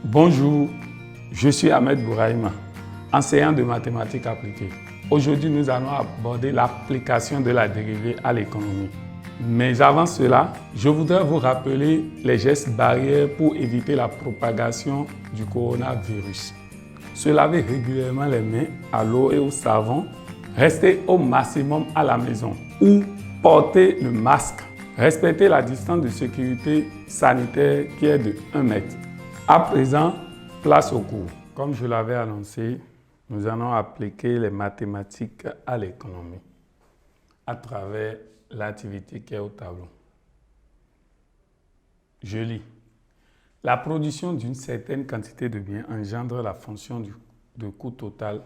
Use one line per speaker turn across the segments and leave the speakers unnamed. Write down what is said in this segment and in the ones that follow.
Bonjour, je suis Ahmed Bouraïma, enseignant de mathématiques appliquées. Aujourd'hui, nous allons aborder l'application de la dérivée à l'économie. Mais avant cela, je voudrais vous rappeler les gestes barrières pour éviter la propagation du coronavirus. Se laver régulièrement les mains à l'eau et au savon, rester au maximum à la maison ou porter le masque. Respecter la distance de sécurité sanitaire qui est de 1 mètre. À présent, place au cours. Comme je l'avais annoncé, nous allons appliquer les mathématiques à l'économie à travers l'activité qui est au tableau. Je lis. La production d'une certaine quantité de biens engendre la fonction de coût total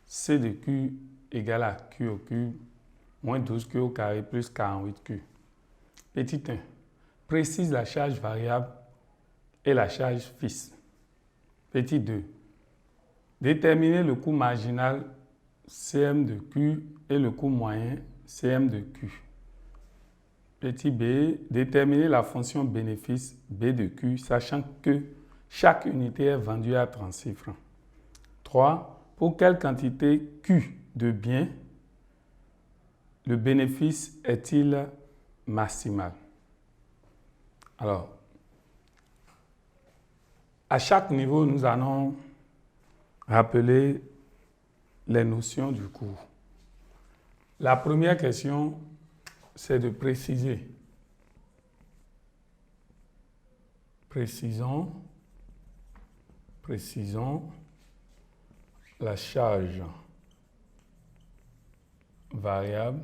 C de Q égale à Q au cube moins 12Q au carré plus 48Q. Petit 1. Précise la charge variable et la charge fixe. Petit 2. Déterminer le coût marginal CM de Q et le coût moyen CM de Q. Petit b. Déterminer la fonction bénéfice B de Q, sachant que chaque unité est vendue à 36 francs. 3. Pour quelle quantité Q de biens le bénéfice est-il maximal? Alors, à chaque niveau, nous allons rappeler les notions du cours. La première question, c'est de préciser. Précisons la charge variable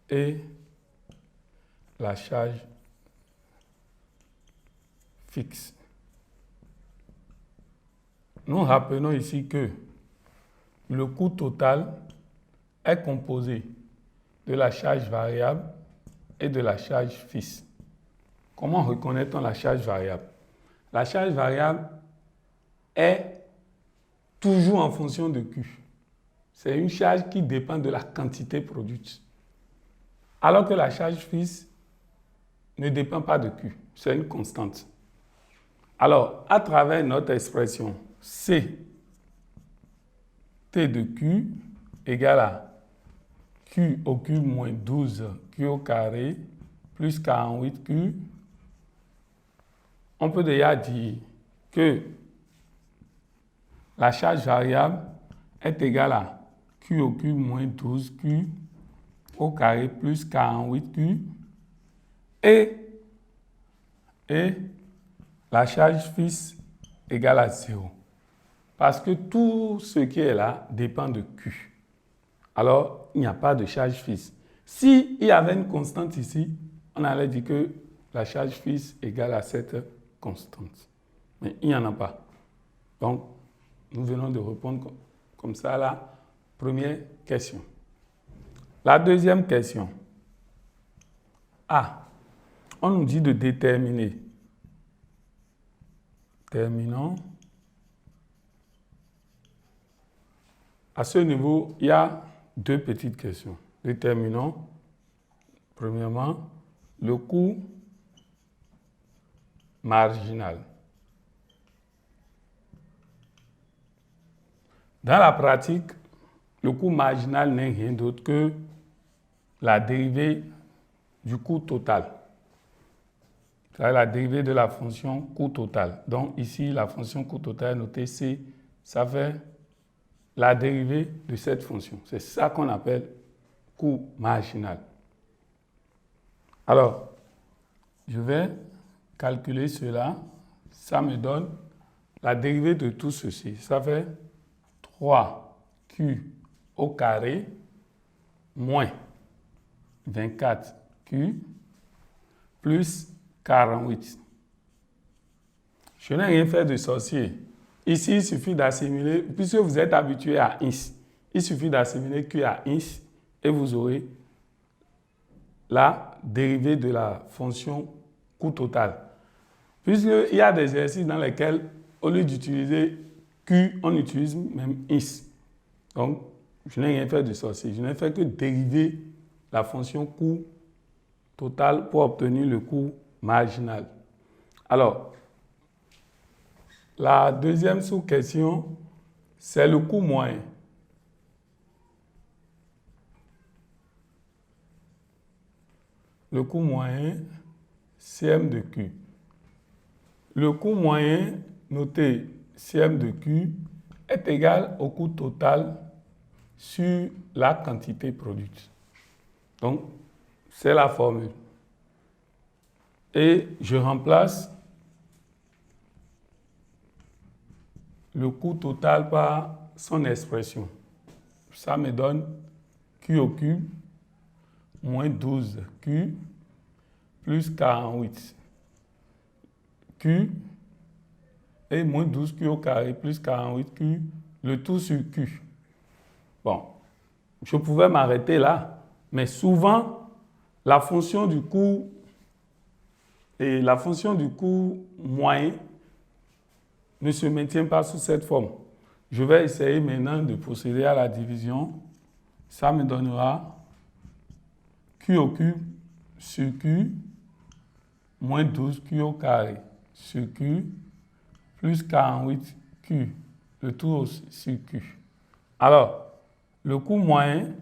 et la charge fixe. Nous rappelons ici que le coût total est composé de la charge variable et de la charge fixe. Comment reconnaît-on la charge variable? La charge variable est toujours en fonction de Q. C'est une charge qui dépend de la quantité produite. Alors que la charge fixe ne dépend pas de Q, c'est une constante. Alors, à travers notre expression C T de Q égale à Q au cube moins 12Q au carré plus 48Q, on peut déjà dire que la charge variable est égale à Q au cube moins 12Q au carré plus 48Q et la charge fixe égale à 0. Parce que tout ce qui est là dépend de Q. Alors, il n'y a pas de charge fixe. S'il y avait une constante ici, on allait dire que la charge fixe égale à cette constante. Mais il n'y en a pas. Donc, nous venons de répondre comme ça à la première question. La deuxième question. A. On nous dit de déterminer. Terminons. À ce niveau, il y a deux petites questions. Déterminons, premièrement, le coût marginal. Dans la pratique, le coût marginal n'est rien d'autre que la dérivée du coût total. C'est la dérivée de la fonction coût total. Donc ici, la fonction coût total est notée C, ça fait la dérivée de cette fonction. C'est ça qu'on appelle coût marginal. Alors, je vais calculer cela. Ça me donne la dérivée de tout ceci. Ça fait 3Q au carré moins 24Q plus 48. Je n'ai rien fait de sorcier. Ici, il suffit d'assimiler, puisque vous êtes habitué à INS, il suffit d'assimiler Q à INS et vous aurez la dérivée de la fonction coût total. Puisqu'il y a des exercices dans lesquels, au lieu d'utiliser Q, on utilise même INS. Donc, je n'ai rien fait de sorcier. Je n'ai fait que dériver la fonction coût total pour obtenir le coût marginal. Alors, la deuxième sous-question, c'est le coût moyen. Le coût moyen, CM de Q. Le coût moyen, noté CM de Q, est égal au coût total sur la quantité produite. Donc, c'est la formule. Et je remplace le coût total par son expression. Ça me donne Q au cube moins 12Q plus 48. Q et moins 12Q au carré plus 48Q, le tout sur Q. Bon, je pouvais m'arrêter là, mais souvent, la fonction du coût et la fonction du coût moyen ne se maintient pas sous cette forme. Je vais essayer maintenant de procéder à la division. Ça me donnera Q au cube sur Q moins 12Q au carré sur Q plus 48Q, le tout sur Q. Alors, le coût moyen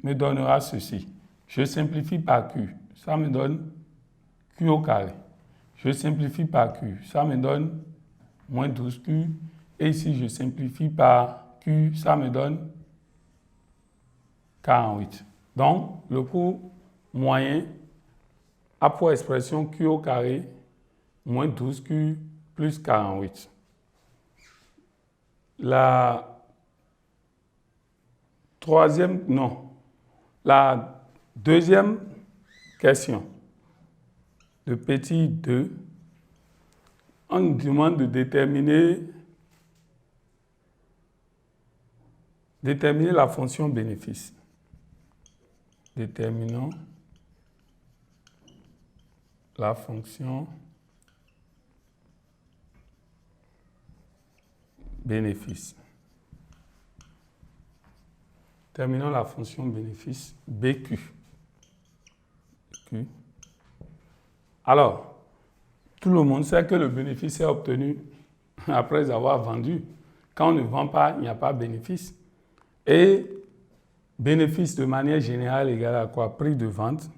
me donnera ceci. Je simplifie par Q. Ça me donne Q au carré. Je simplifie par Q. Ça me donne moins 12Q. Et ici, je simplifie par Q. Ça me donne 48. Donc, le coût moyen a pour expression Q au carré moins 12Q plus 48. La deuxième question, le petit 2, on nous demande de déterminer la fonction bénéfice. Déterminons la fonction bénéfice. Terminons la fonction bénéfice BQ. Q. Alors, tout le monde sait que le bénéfice est obtenu après avoir vendu. Quand on ne vend pas, il n'y a pas de bénéfice. Et bénéfice de manière générale égale à quoi? Prix de vente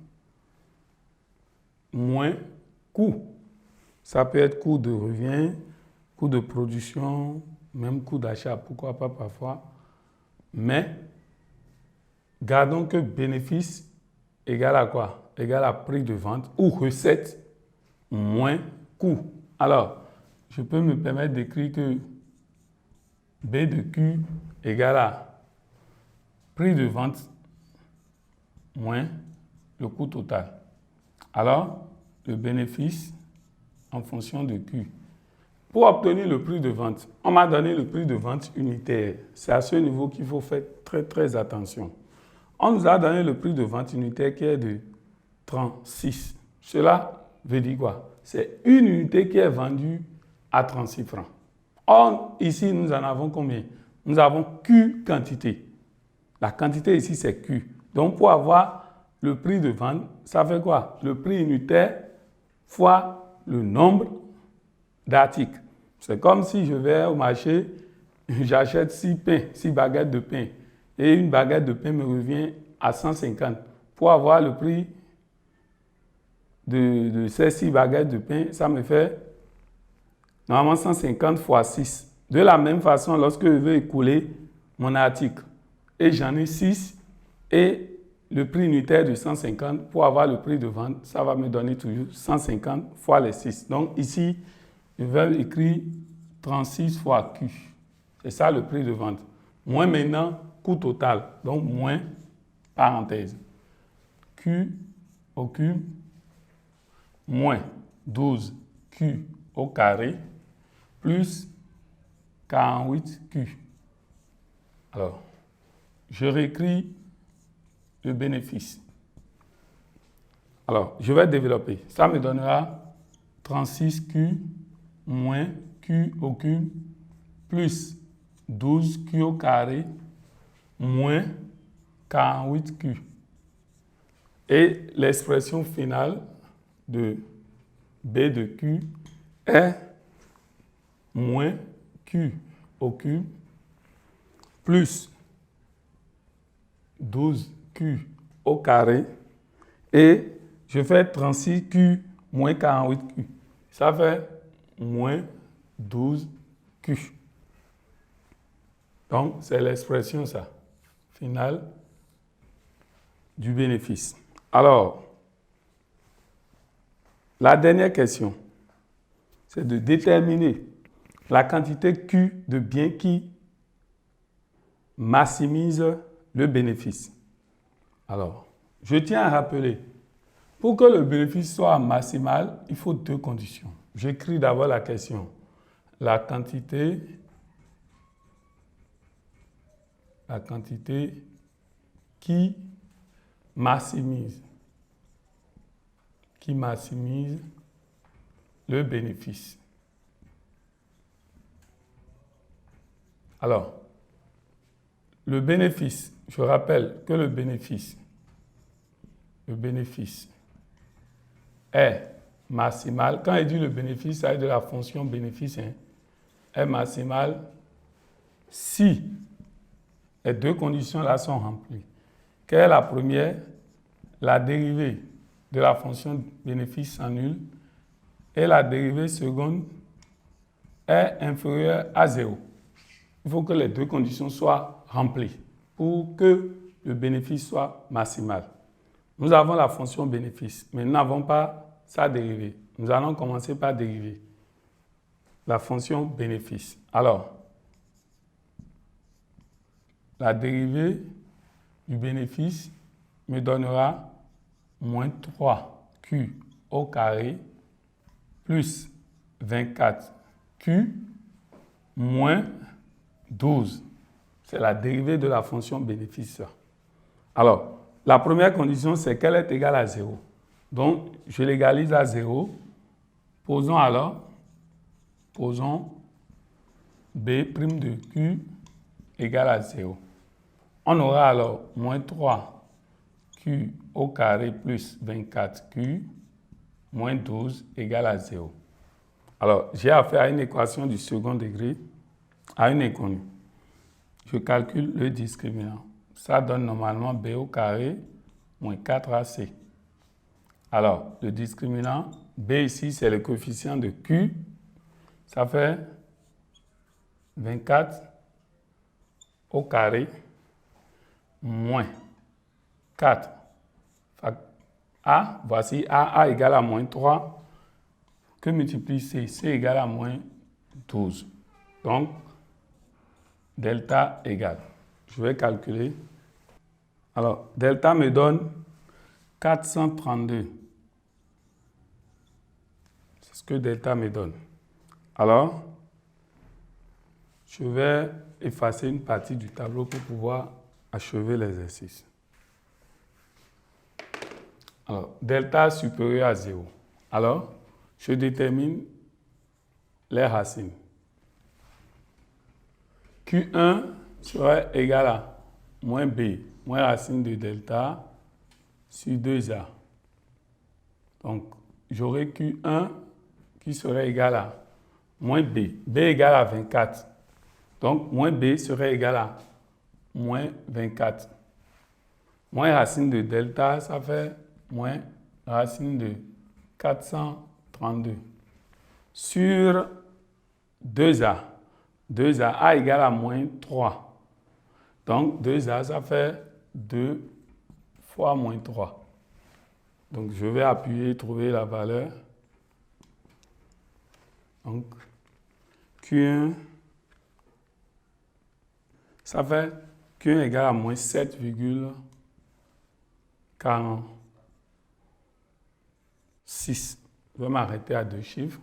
moins coût. Ça peut être coût de revient, coût de production, même coût d'achat, pourquoi pas parfois. Mais gardons que bénéfice égale à quoi? Égale à prix de vente ou recette moins coût. Alors, je peux me permettre d'écrire que B de Q égale à prix de vente moins le coût total. Alors, le bénéfice en fonction de Q. Pour obtenir le prix de vente, on m'a donné le prix de vente unitaire. C'est à ce niveau qu'il faut faire très, très attention. On nous a donné le prix de vente unitaire qui est de 36. Cela veut dire quoi? C'est une unité qui est vendue à 36 francs. Or, ici, nous en avons combien? Nous avons Q quantité. La quantité ici, c'est Q. Donc, pour avoir le prix de vente, ça fait quoi? Le prix unitaire fois le nombre d'articles. C'est comme si je vais au marché, j'achète 6 pains, 6 baguettes de pain. Et une baguette de pain me revient à 150. Pour avoir le prix de ces 6 baguettes de pain, ça me fait normalement 150 fois 6. De la même façon, lorsque je veux écouler mon article, et j'en ai 6, et le prix unitaire de 150, pour avoir le prix de vente, ça va me donner toujours 150 fois les 6. Donc ici, je vais écrire 36 fois Q. C'est ça le prix de vente. Moins maintenant, coût total. Donc moins, parenthèse. Q au cube moins 12Q au carré plus 48Q. Alors, je réécris le bénéfice. Alors, je vais développer. Ça me donnera 36Q moins Q au cube plus 12Q au carré moins 48Q. Et l'expression finale de B de Q est moins Q au cube plus 12Q au carré et je fais 36Q moins 48Q. Ça fait moins 12Q. Donc, c'est l'expression, ça, finale du bénéfice. Alors, la dernière question, c'est de déterminer la quantité Q de biens qui maximise le bénéfice. Alors, je tiens à rappeler, pour que le bénéfice soit maximal, il faut deux conditions. J'écris d'abord la question. La quantité qui maximise le bénéfice. Alors, le bénéfice, je rappelle que le bénéfice est maximal. Quand il dit le bénéfice, ça est de la fonction bénéfice, est maximal si les deux conditions-là sont remplies. Quelle est la première? La dérivée de la fonction bénéfice s'annule et la dérivée seconde est inférieure à 0. Il faut que les deux conditions soient remplies pour que le bénéfice soit maximal. Nous avons la fonction bénéfice, mais nous n'avons pas sa dérivée. Nous allons commencer par dériver la fonction bénéfice. Alors, la dérivée du bénéfice me donnera moins 3Q au carré plus 24Q moins 12. C'est la dérivée de la fonction bénéfice. Alors, la première condition, c'est qu'elle est égale à 0. Donc, je l'égalise à 0. Posons B' de Q égale à 0. On aura alors moins 3Q au carré plus 24Q moins 12 égale à 0. Alors, j'ai affaire à une équation du second degré, à une inconnue. Je calcule le discriminant. Ça donne normalement B au carré moins 4AC. Alors, le discriminant, B ici, c'est le coefficient de Q. Ça fait 24 au carré moins 4. A, voici A égale à moins 3. Que multiplie C? C égale à moins 12. Donc, delta égale. Je vais calculer. Alors, delta me donne 432. C'est ce que delta me donne. Alors, je vais effacer une partie du tableau pour pouvoir achever l'exercice. Alors, delta supérieur à 0. Alors, je détermine les racines. Q1 serait égal à moins B, moins racine de delta sur 2A. Donc, j'aurai Q1 qui serait égal à moins B. B égale à 24. Donc, moins B serait égal à moins 24. Moins racine de delta, ça fait moins racine de 432. Sur 2A. 2A, A égale à moins 3. Donc, 2A, ça fait 2 fois moins 3. Donc, je vais appuyer et trouver la valeur. Donc, Q1, ça fait Q1 égale à moins 7,46. Je vais m'arrêter à deux chiffres.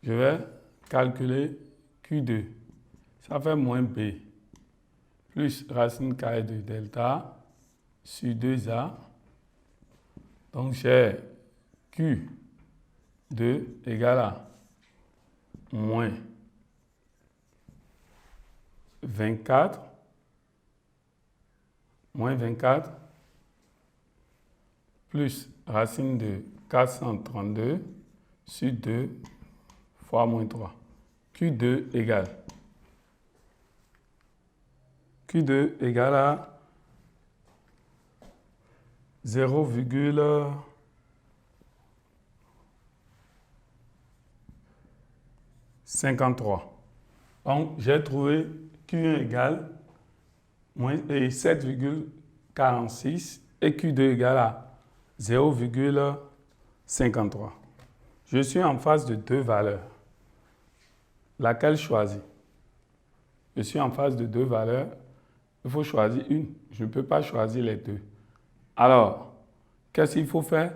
Je vais calculer Q2. Ça fait moins B plus racine carrée de delta sur 2A. Donc, j'ai Q2 égale à moins 24 plus racine de 432 sur 2 fois moins 3. Q2 égale à 0,53. Donc, j'ai trouvé Q1 égale 7,46 et Q2 égale à 0,53. Je suis en face de deux valeurs. Laquelle choisir? Je suis en face de deux valeurs. Il faut choisir une. Je ne peux pas choisir les deux. Alors, qu'est-ce qu'il faut faire?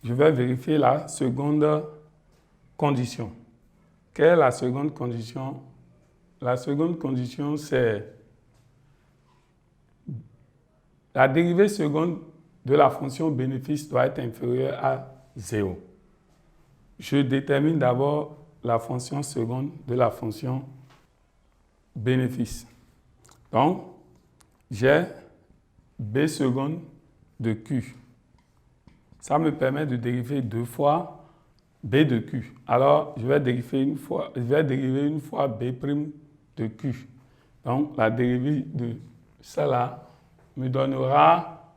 Je vais vérifier la seconde condition. Quelle est la seconde condition? La seconde condition, c'est la dérivée seconde de la fonction bénéfice doit être inférieure à 0. Je détermine d'abord la fonction seconde de la fonction bénéfice. Donc, j'ai B seconde de Q. Ça me permet de dériver deux fois B de Q. Alors, je vais dériver une fois B' de Q. Donc, la dérivée de cela me donnera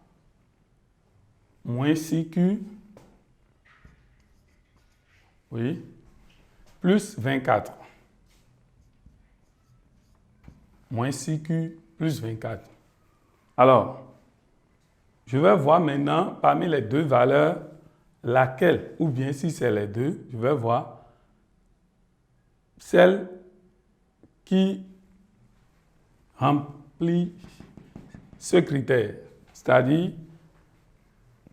moins 6Q, oui, plus 24. Moins 6Q plus 24. Alors, je vais voir maintenant parmi les deux valeurs laquelle, ou bien si c'est les deux, je vais voir celle qui remplit ce critère, c'est-à-dire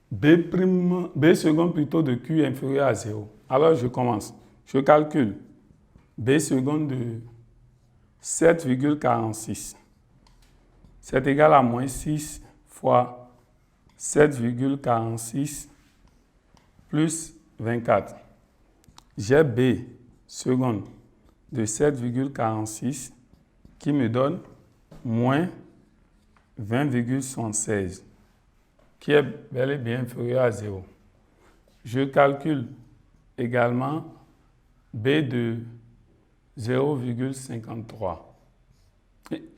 B seconde plutôt de Q inférieur à 0. Alors, je commence. Je calcule B seconde de 7,46. C'est égal à moins 6 fois 7,46 plus 24. J'ai B seconde de 7,46 qui me donne moins 20,76, qui est bel et bien inférieur à 0. Je calcule également B de 0,53.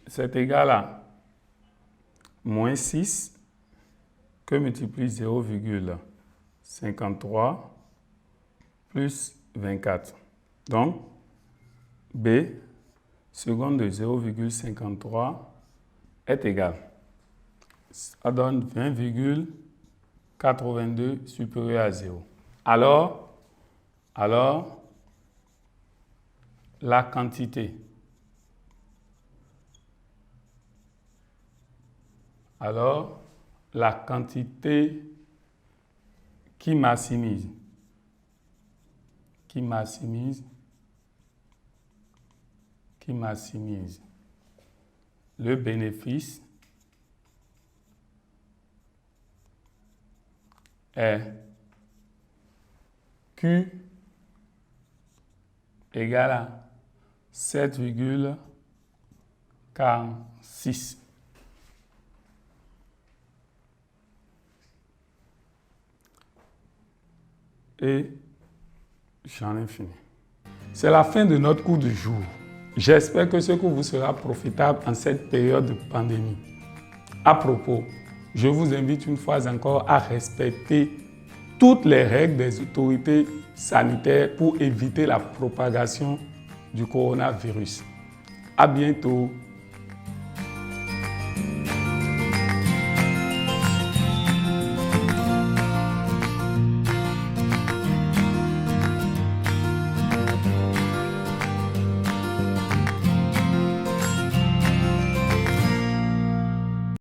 C'est égal à moins 6 que multiplie 0,53 plus 24. Donc, B seconde de 0,53 est égal. Ça donne 20,82 supérieur à 0. Alors, la quantité. Alors, la quantité qui maximise le bénéfice est Q égale à 7,46. Et j'en ai fini. C'est la fin de notre cours du jour. J'espère que ce cours vous sera profitable en cette période de pandémie. À propos, je vous invite une fois encore à respecter toutes les règles des autorités sanitaires pour éviter la propagation du coronavirus. À bientôt.